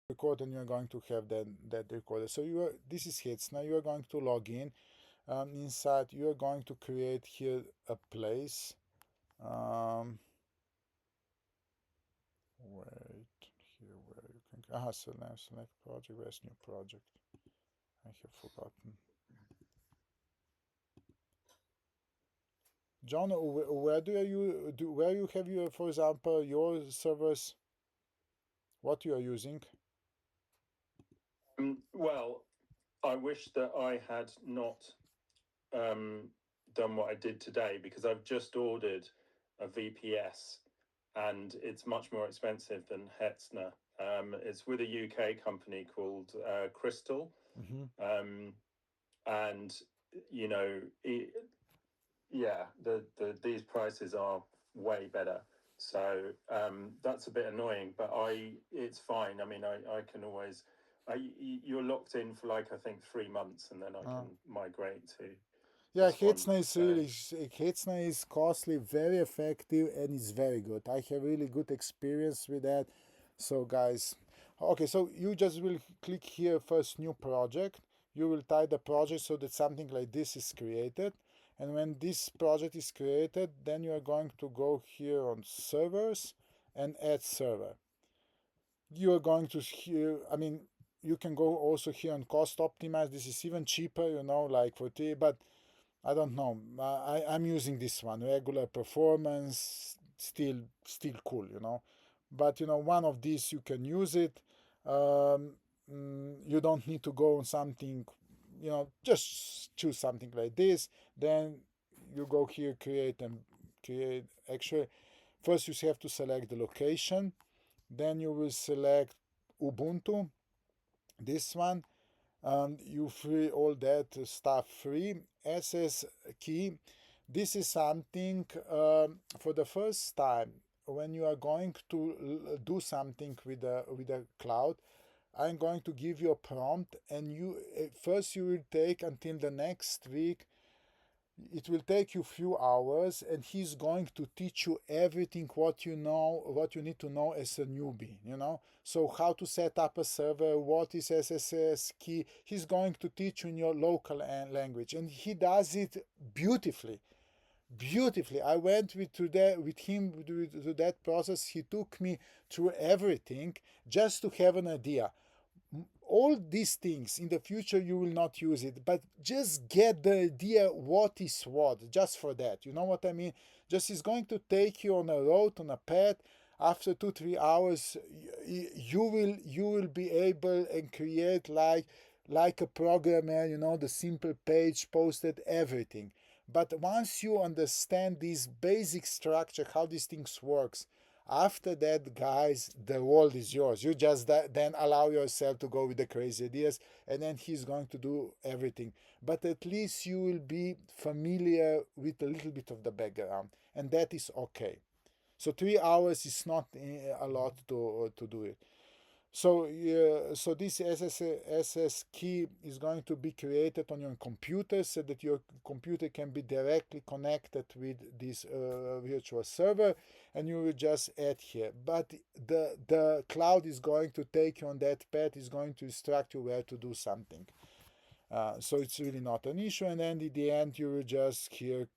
record, and you're going to have that recorder. So this is hits. Now you are going to log in. Inside you are going to create here a place. Wait here where you can select project. Where's new project? I have forgotten. John, where you have your, for example, your servers? What you are using? Well, I wish that I had not done what I did today, because I've just ordered a VPS and it's much more expensive than Hetzner. It's with a UK company called Crystal. And you know, these prices are way better. So that's a bit annoying, but it's fine. I mean, I can always, you're locked in for like, I think 3 months, and then I can migrate to. Yeah, Hetzner is costly, very effective, and it's very good. I have really good experience with that. So guys, okay, so you just will click here first, new project. You will type the project so that something like this is created. And when this project is created, then you are going to go here on servers and add server. You are going to here, I mean, you can go also here on cost optimize. This is even cheaper, like for T, but I don't know. I'm using this one, regular performance, still cool, But one of these you can use it. You don't need to go on something, just choose something like this. Then you go here, create and create. Actually, first you have to select the location. Then you will select Ubuntu, this one. You free all that stuff free. SS key. This is something for the first time when you are going to do something with a cloud. I'm going to give you a prompt, and you first you will take until the next week. It will take you a few hours, and he's going to teach you everything what you need to know as a newbie, so how to set up a server, what is SSS key. He's going to teach you in your local language, and he does it beautifully. I went with him to that process. He took me through everything just to have an idea. All these things in the future you will not use it, but just get the idea what is what, just for that, you know what I mean. Just is going to take you on a road, on a path. After 2-3 hours you will be able and create like a programmer, the simple page posted, everything. But once you understand this basic structure, how these things works, after that, guys, the world is yours. You just then allow yourself to go with the crazy ideas, and then he's going to do everything. But at least you will be familiar with a little bit of the background, and that is okay. So 3 hours is not a lot to do it. So this SS key is going to be created on your computer so that your computer can be directly connected with this virtual server, and you will just add here. But the cloud is going to take you on that path, is going to instruct you where to do something. So it's really not an issue. And then in the end, you will just here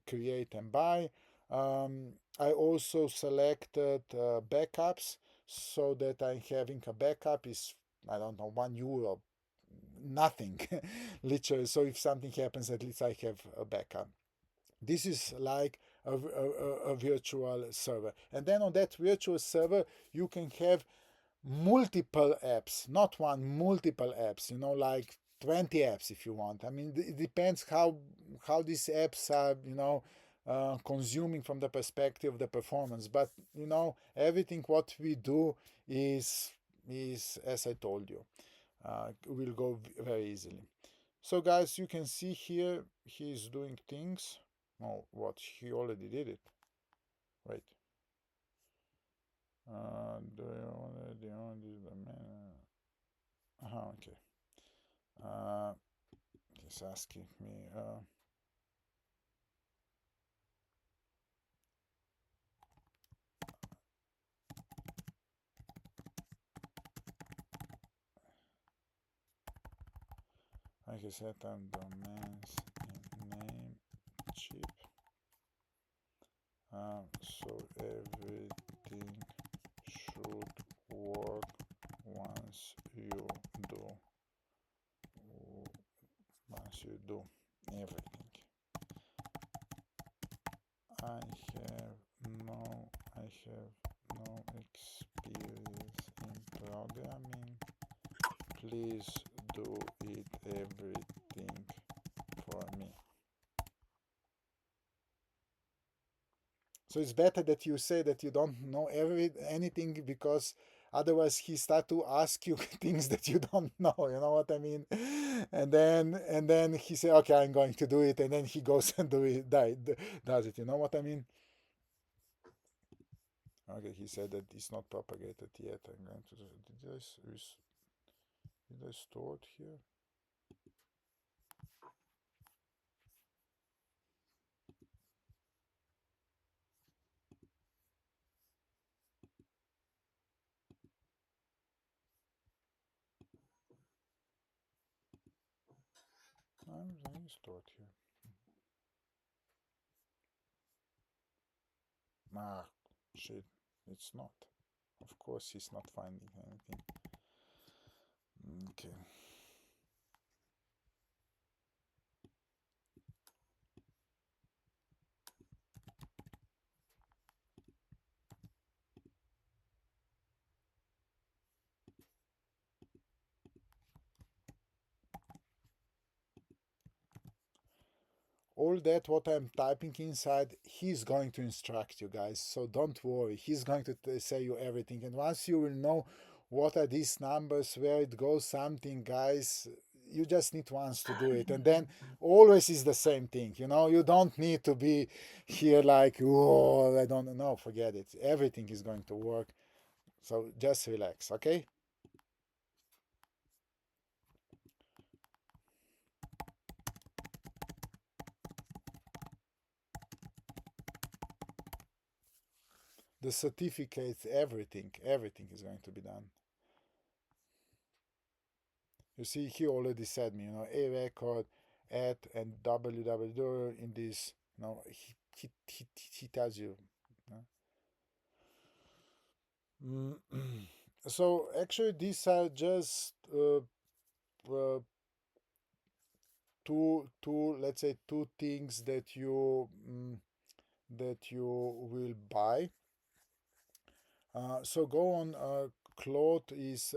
create and buy. I also selected backups, so that I'm having a backup is, I don't know, €1, nothing, literally. So if something happens, at least I have a backup. This is like a virtual server. And then on that virtual server, you can have multiple apps, not one, multiple apps, like 20 apps if you want. I mean, it depends how these apps are, consuming from the perspective of the performance. But everything what we do is as I told you, will go very easily. So guys, you can see here he's doing things. Oh, what, he already did it. Wait. Do you want the man? Okay. He's asking me. I can set up domains in name chip. So everything should work once you do everything. I have no experience in programming. Please do it everything for me. So it's better that you say that you don't know anything, because otherwise he start to ask you things that you don't know. You know what I mean? And then he say, okay, I'm going to do it, and then he goes and does it. You know what I mean? Okay, he said that it's not propagated yet. I'm going to did I store it here? I'm stored here. Ah, shit, it's not. Of course, he's not finding anything. Okay. All that what I'm typing inside, he's going to instruct you guys, so don't worry. He's going to say you everything, and once you will know what are these numbers, where it goes something, guys, you just need once to do it, and then always is the same thing. You don't need to be here like, oh, I don't know, forget it. Everything is going to work, so just relax, okay? The certificates, everything is going to be done. You see, he already said me, a record at and www in this. He tells you. So actually, these are just two, let's say, two things that you will buy. So go on. Claude is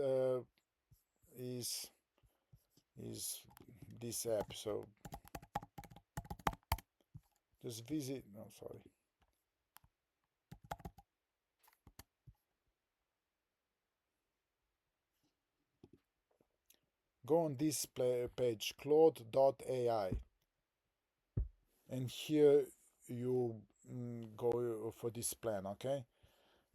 this app. So just visit. No, sorry. Go on this page, Claude.ai, and here you go for this plan, okay?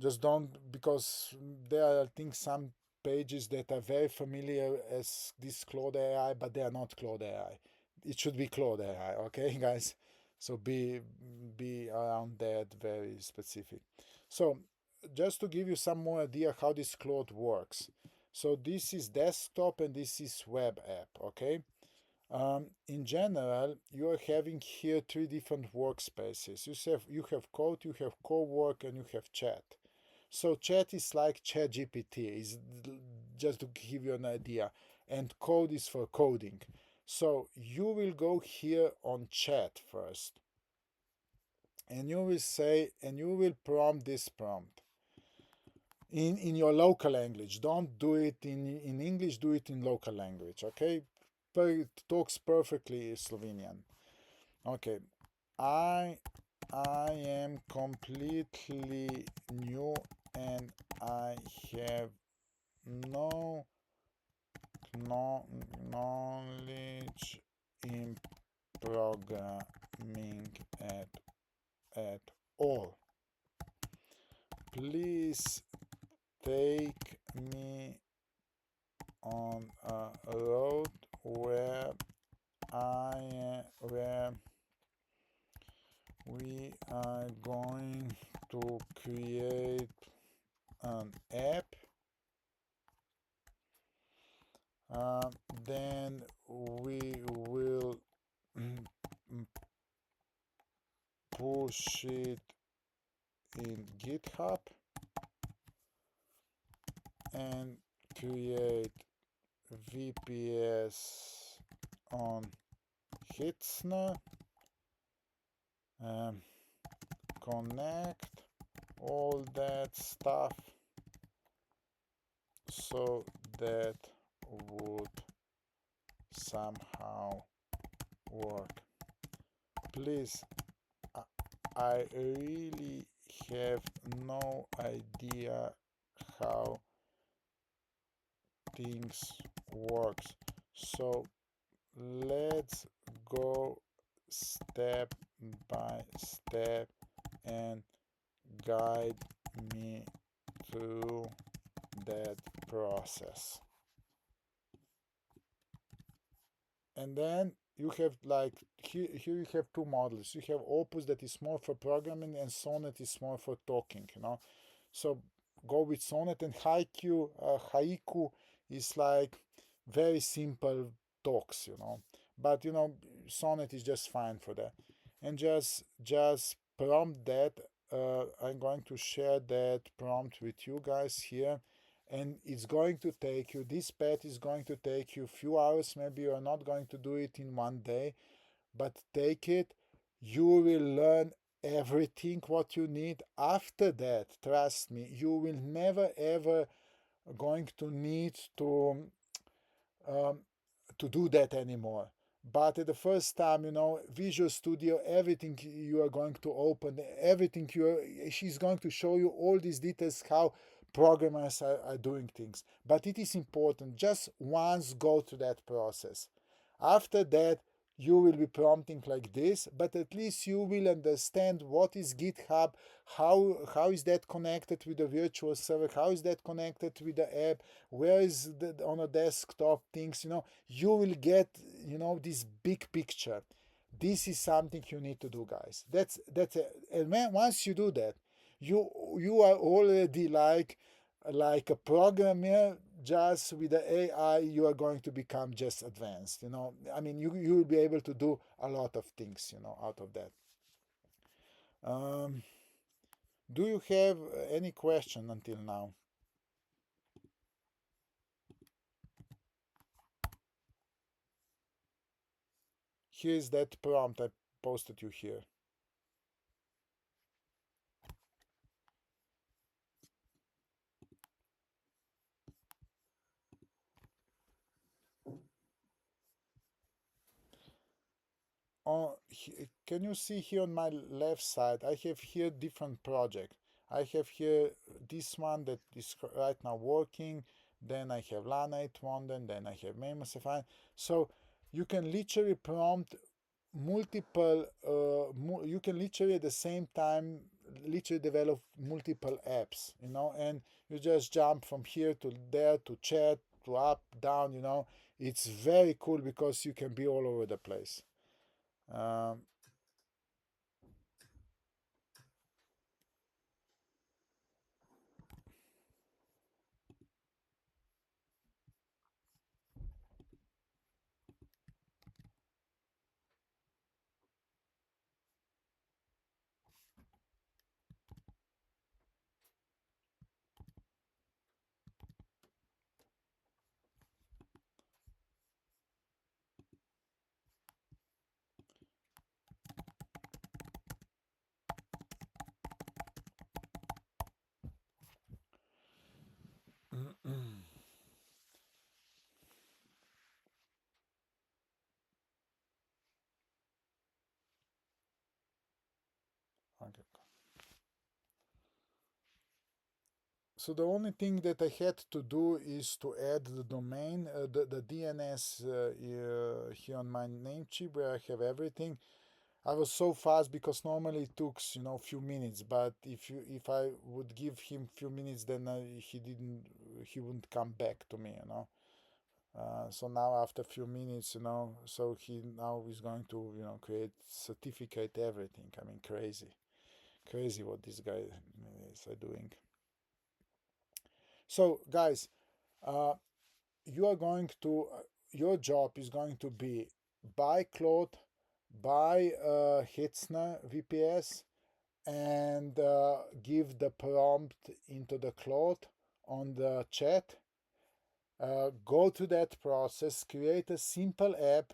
Just don't, because there are, I think, some pages that are very familiar as this Claude AI, but they are not Claude AI. It should be Claude AI, okay, guys? So be around that, very specific. So just to give you some more idea how this Claude works. So this is desktop and this is web app, okay? In general, you are having here three different workspaces. You have code, you have co-work, and you have chat. So chat is like chat GPT, is just to give you an idea, and code is for coding. So you will go here on chat first, and you will prompt this prompt in your local language. Don't do it in English, do it in local language, okay? But it talks perfectly Slovenian. Okay. I am completely new and I have no knowledge in programming at all. Please take me on a road where where we are going to create an app. Then we push it in GitHub and create VPS on Hitzner, connect all that stuff so that would somehow work. Please, I really have no idea how things works, so let's go step by step and guide me through that process. And then you have like here you have two models. You have Opus that is more for programming and Sonnet is more for talking, So go with Sonnet, and Haiku is like very simple talks, But Sonnet is just fine for that. And just prompt that. I'm going to share that prompt with you guys here, and it's going to take you, this path is going to take you a few hours. Maybe you're not going to do it in one day, but take it. You will learn everything what you need. After that, trust me, you will never ever going to need um, to do that anymore. But at the first time, Visual Studio, everything you are going to open, everything she's going to show you all these details, how programmers are doing things. But it is important, just once go through that process. After that, you will be prompting like this, but at least you will understand what is GitHub, how is that connected with the virtual server, how is that connected with the app, where is on a desktop things, you will get, this big picture. This is something you need to do, guys. That's it. And once you do that, you are already like a programmer. Just with the AI, you are going to become just advanced. I mean, you will be able to do a lot of things, out of that. Do you have any question until now? Here is that prompt I posted you here. Can you see here on my left side, I have here different project. I have here this one that is right now working, then I have LANA 8.1, then I have Memosify. So you can literally prompt multiple, you can literally at the same time literally develop multiple apps, and you just jump from here to there to chat to up, down, It's very cool because you can be all over the place. Um, okay. So the only thing that I had to do is to add the domain, the DNS here on my name chip where I have everything. I was so fast because normally it took few minutes, but if I would give him few minutes, then he wouldn't come back to me, So now after a few minutes, so he now is going to create certificate everything. I mean, crazy what this guy is doing. So guys, uh, you are going to your job is going to be buy Claude, buy Hitzner VPS, and give the prompt into the Claude on the chat. Go to that process, create a simple app,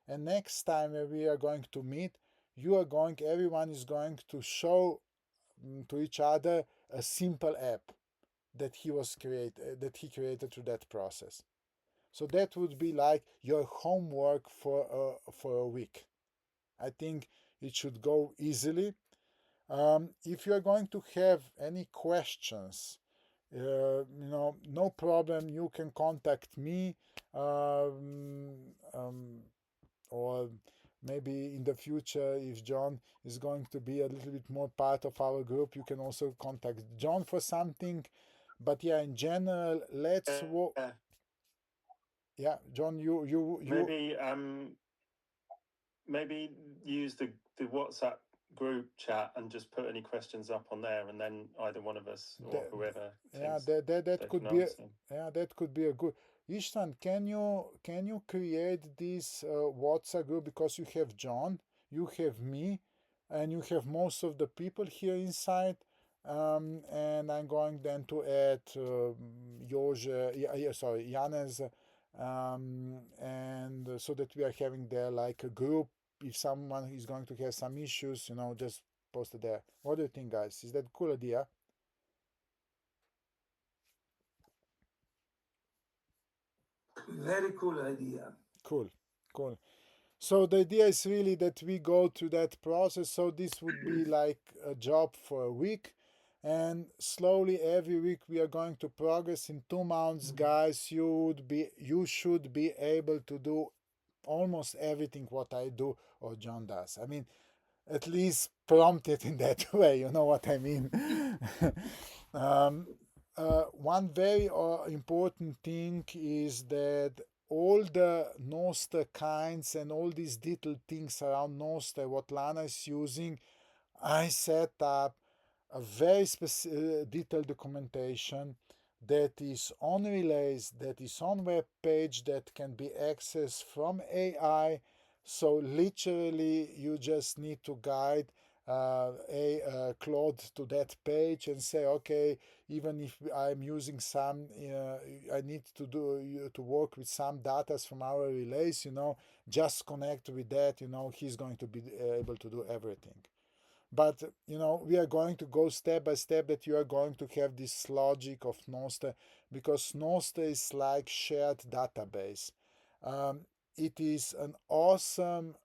and next time we are going to meet, everyone is going to show to each other a simple app that he created through that process. So that would be like your homework for a week. I think it should go easily. If you are going to have any questions, no problem. You can contact me, or maybe in the future, if John is going to be a little bit more part of our group, you can also contact John for something. But yeah, in general, let's walk. Yeah, John, you. Maybe use the WhatsApp group chat and just put any questions up on there, and then either one of us or whoever Yeah, thinks that they could can be answer. that could be a good. Ishtan, can you create this WhatsApp group, because you have John, you have me, and you have most of the people here inside. And I'm going then to add Jože, sorry, Janez, and so that we are having there like a group. If someone is going to have some issues, just post it there. What do you think, guys? Is that a cool idea? Very cool idea. Cool, cool. So the idea is really that we go through that process. So this would be like a job for a week, and slowly every week we are going to progress. In 2 months, guys, you should be able to do almost everything what I do or John does. I mean, at least prompt it in that way. You know what I mean? One very important thing is that all the Noster kinds and all these little things around Noster, what LANA is using, I set up a very detailed documentation that is on relays, that is on web page, that can be accessed from AI. So literally, you just need to guide a Claude to that page and say, okay, even if I'm using some, I need to work with some data from our relays, just connect with that, he's going to be able to do everything. But we are going to go step by step, that you are going to have this logic of Noster, because Noster is like shared database. It is an awesome,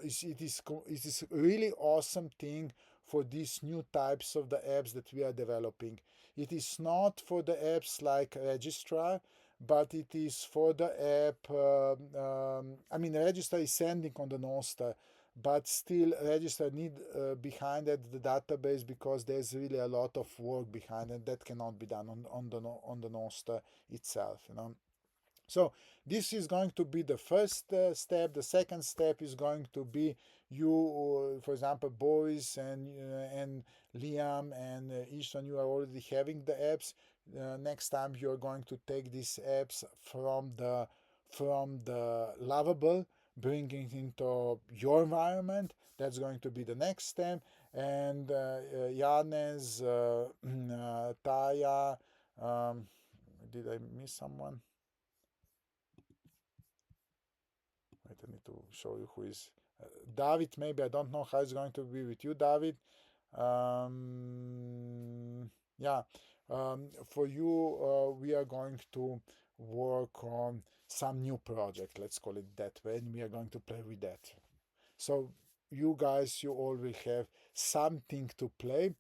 it is really awesome thing for these new types of the apps that we are developing. It is not for the apps like Registrar, but it is for the app. I mean, Registrar is sending on the Noster, but still register need behind it the database, because there's really a lot of work behind it that cannot be done on the Noster itself. So this is going to be the first step. The second step is going to be you, for example, Boris and Liam and Ishtan, you are already having the apps. Next time you are going to take these apps from the Lovable, bringing into your environment. That's going to be the next step. And Yanes, Taya, did I miss someone? Wait, I need to show you who is. David, maybe. I don't know how it's going to be with you, David. Yeah. For you, we are going to work on some new project, let's call it that way, and we are going to play with that. So you guys, you all will have something to play.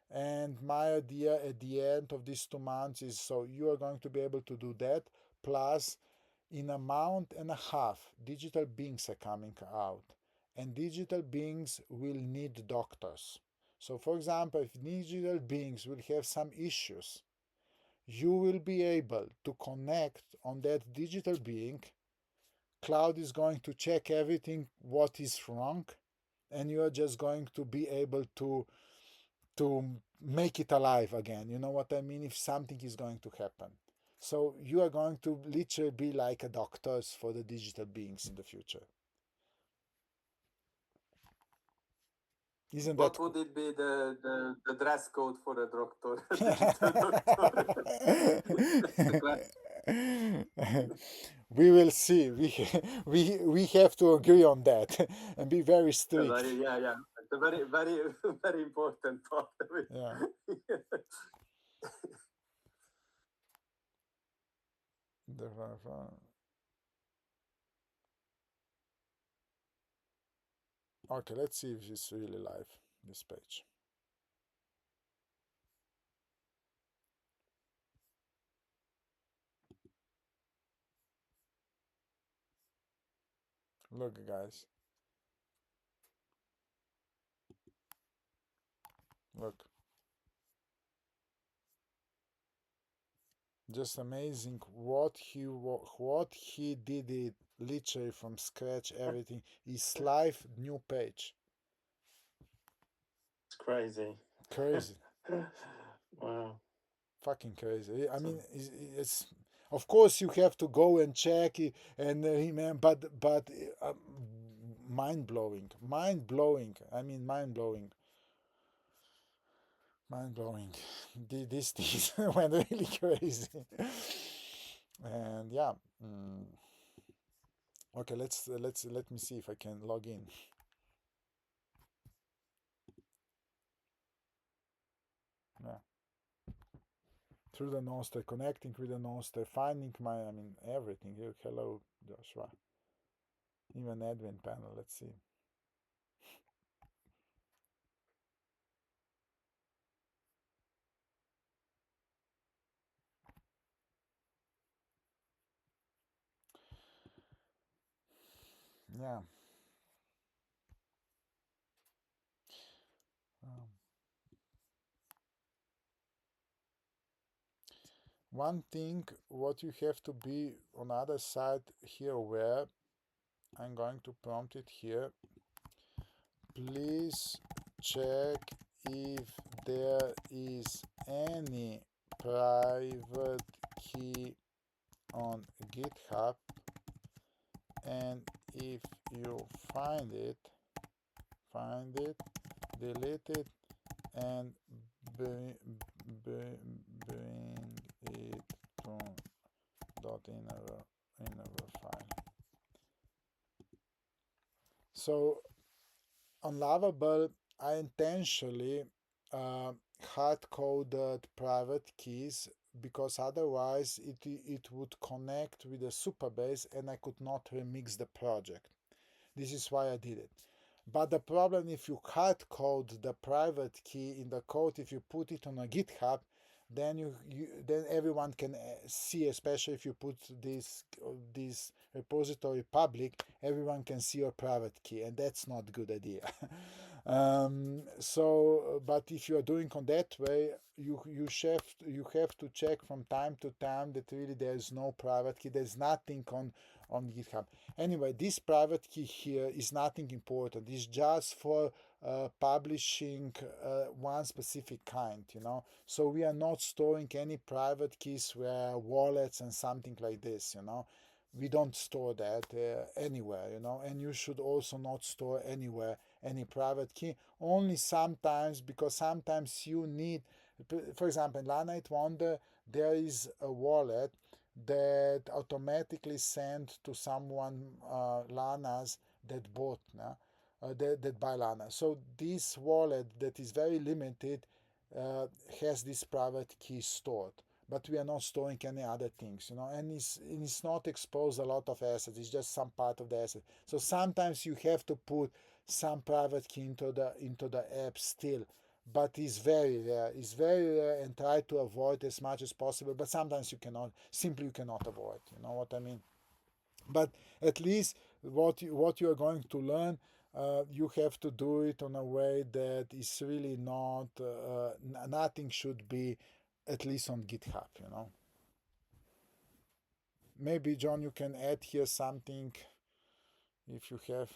And my idea at the end of these 2 months is, so you are going to be able to do that, plus in a month and a half, digital beings are coming out, and digital beings will need doctors. So, for example, if digital beings will have some issues, you will be able to connect on that digital being. Claude is going to check everything what is wrong, and you are just going to be able to make it alive again. You know what I mean? If something is going to happen. So you are going to literally be like a doctors for the digital beings in the future. Isn't What that would it be the dress code for a doctor, a digital doctor? That's the question. we will see. We have to agree on that and be very strict. Yeah. It's a very very important part of it. Yeah. Okay, let's see if it's really live, this page. Look, guys. Look. Just amazing what he did it literally from scratch. Everything is live new page. It's crazy. Crazy. Wow. Fucking crazy. I mean, it's of course you have to go and check it and but mind blowing. I mean, mind blowing. Mind blowing. These things went really crazy. And yeah. Okay, let me see if I can log in. Yeah. Through the Noster, connecting with the Noster, finding I mean, everything here. Hello, Joshua. Even admin panel, let's see. Yeah. Um, One thing what you have to be on the other side here aware, I'm going to prompt it here. Please check if there is any private key on GitHub, and if you find it, delete it, and bring it to .inner file. So on Lovable, I intentionally hard-coded private keys because otherwise it would connect with the Supabase and I could not remix the project. This is why I did it. But the problem, if you hard code the private key in the code, if you put it on a GitHub, then then everyone can see, especially if you put this repository public, everyone can see your private key, and that's not a good idea. But if you are doing on that way, you have to check from time to time that really there's no private key, there's nothing on GitHub. Anyway, this private key here is nothing important. It's just for publishing one specific kind, So we are not storing any private keys where wallets and something like this, We don't store that anywhere, And you should also not store anywhere any private key. Only sometimes, because sometimes you need, for example, in LANA 8 Wonder, there is a wallet that automatically send to someone LANAs that bought that buy LANA. So this wallet that is very limited has this private key stored. But we are not storing any other things, and it's not exposed a lot of assets. It's just some part of the asset. So sometimes you have to put some private key into the app still, but it's very rare. It's very rare, and try to avoid as much as possible. But sometimes you cannot avoid. You know what I mean? But at least what you are going to learn, you have to do it in a way that is really not nothing should be at least on GitHub. Maybe John, you can add here something if you have.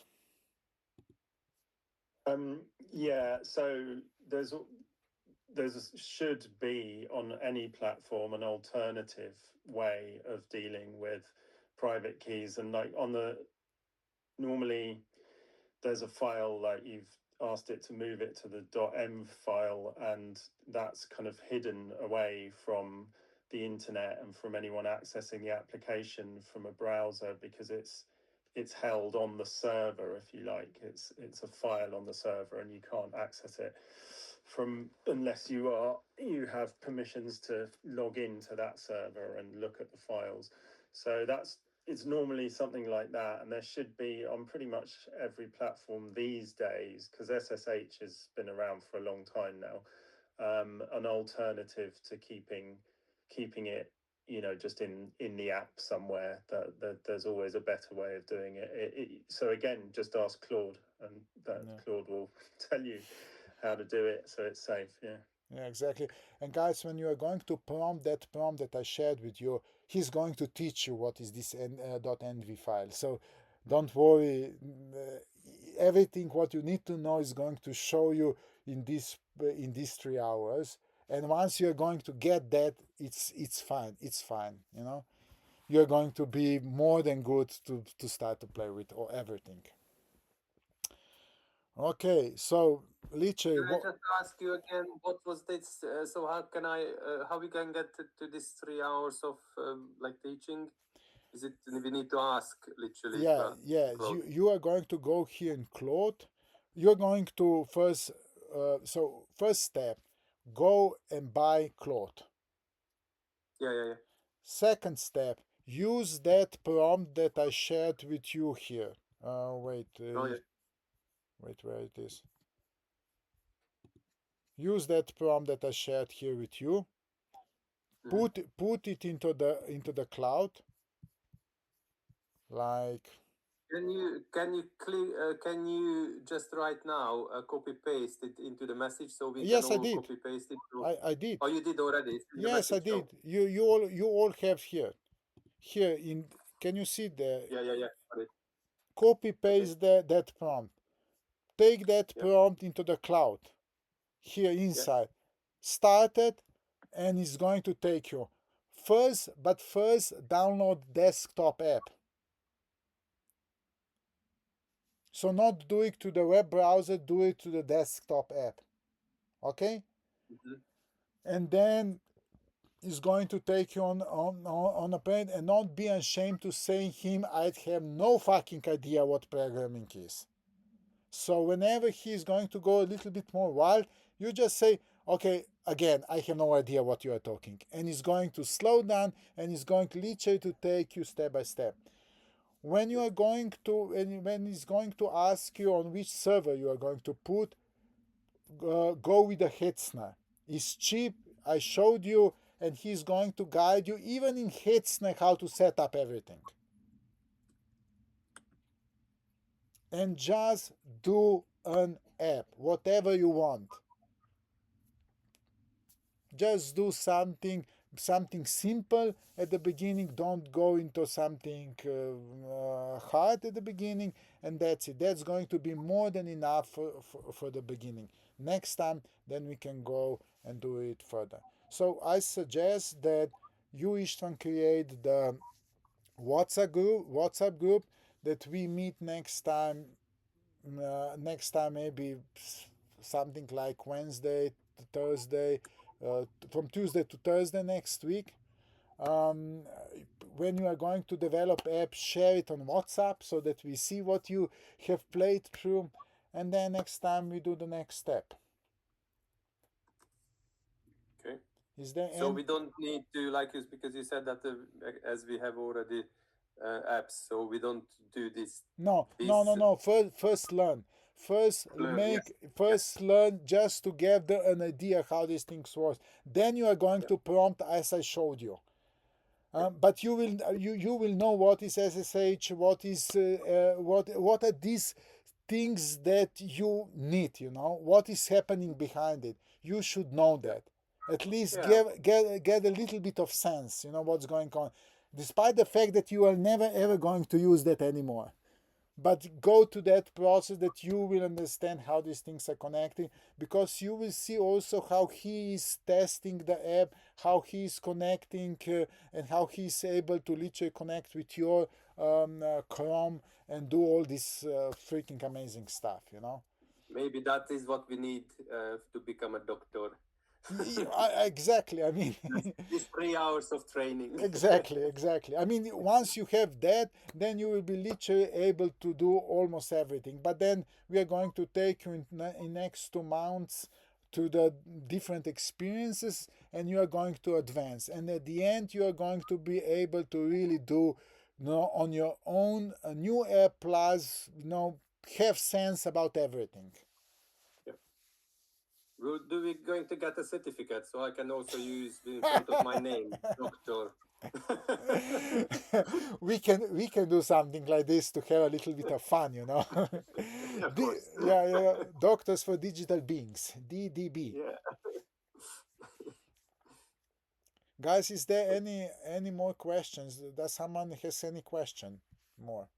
Yeah. So there's should be on any platform an alternative way of dealing with private keys, and like normally there's a file like asked it to move it to the .m file, and that's kind of hidden away from the internet and from anyone accessing the application from a browser, because it's held on the server, if you like. It's a file on the server, and you can't access it from unless you have permissions to log into that server and look at the files. So it's normally something like that, and there should be on pretty much every platform these days, because SSH has been around for a long time now, an alternative to keeping it, just in the app somewhere. That there's always a better way of doing it. So again, just ask Claude, and Claude will tell you how to do it so it's safe. Yeah, exactly. And guys, when you are going to prompt that I shared with you, he's going to teach you what is this .env file. So don't worry. Everything what you need to know is going to show you in these 3 hours. And once you're going to get that, it's fine. It's fine. You're going to be more than good to start to play with or everything. Okay, so Liche, Can I just ask you again, what was this? So how we can get to this 3 hours of like teaching? Is it we need to ask literally? Yeah. You are going to go here in Claude. You're going to first step, go and buy Claude. Yeah. Second step, use that prompt that I shared with you here. Wait, where it is? Use that prompt that I shared here with you. Put it into the cloud. Like, can you just right now copy paste it into the message so we yes, can I all did. copy paste it? I did. Oh, you did already. Yes, I did. You all have here. Here in, can you see the Yeah. copy paste that prompt? Take that prompt into the cloud. Here inside. Start it, and it's going to take you. First download desktop app. So not do it to the web browser, do it to the desktop app. Okay? And then is going to take you on a plane, and not be ashamed to say him, I have no fucking idea what programming is. So whenever he's going to go a little bit more wild, you just say, okay, again, I have no idea what you are talking. And he's going to slow down, and he's going to literally to take you step by step. When you are going to, and when he's going to ask you on which server you are going to put, go with the Hetzner. It's cheap. I showed you, and he's going to guide you even in Hetzner how to set up everything. And just do an app, whatever you want. Just do something simple at the beginning. Don't go into something hard at the beginning, and that's it. That's going to be more than enough for the beginning. Next time, then we can go and do it further. So I suggest that you, Istvan, create the WhatsApp group that we meet next time. Next time maybe something like Wednesday to Thursday, from Tuesday to Thursday next week. When you are going to develop apps, share it on WhatsApp so that we see what you have played through, and then next time we do the next step. Okay. Is there so we don't need to, like, because you said that as we have already apps, so we don't do this. No. First learn. Learn just to get an idea how these things work. Then you are going to prompt as I showed you. But you will know what is SSH, what are these things that you need. What is happening behind it. You should know that. At least get a little bit of sense. What's going on, despite the fact that you are never ever going to use that anymore. But go to that process that you will understand how these things are connecting, because you will see also how he is testing the app, how he is connecting, and how he is able to literally connect with your Chrome and do all this freaking amazing stuff. Maybe that is what we need to become a doctor. Exactly. I mean, These 3 hours of training. exactly. I mean, once you have that, then you will be literally able to do almost everything. But then we are going to take you in next 2 months to the different experiences, and you are going to advance. And at the end, you are going to be able to really do, on your own, a new Air Plus, have sense about everything. Do we going to get a certificate so I can also use in front of my name, doctor? we can do something like this to have a little bit of fun, Of course. Yeah, Doctors for Digital Beings, DDB. Yeah. Guys, is there any more questions? Does someone has any question more?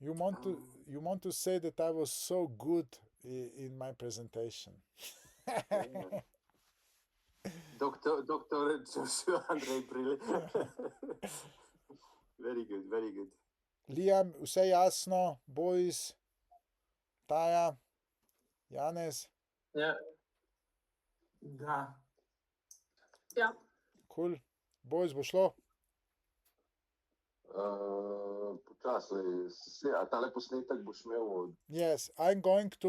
You want to say that I was so good in my presentation. Yeah. Dr. Joshua Andrei Brili. Very good, very good. Liam, vse jasno, boys, Taja, Janez, Yeah. Da. Yeah. cool. Boys, bo šlo? Počasi, a tale posnetek boš imel Yes, I'm going to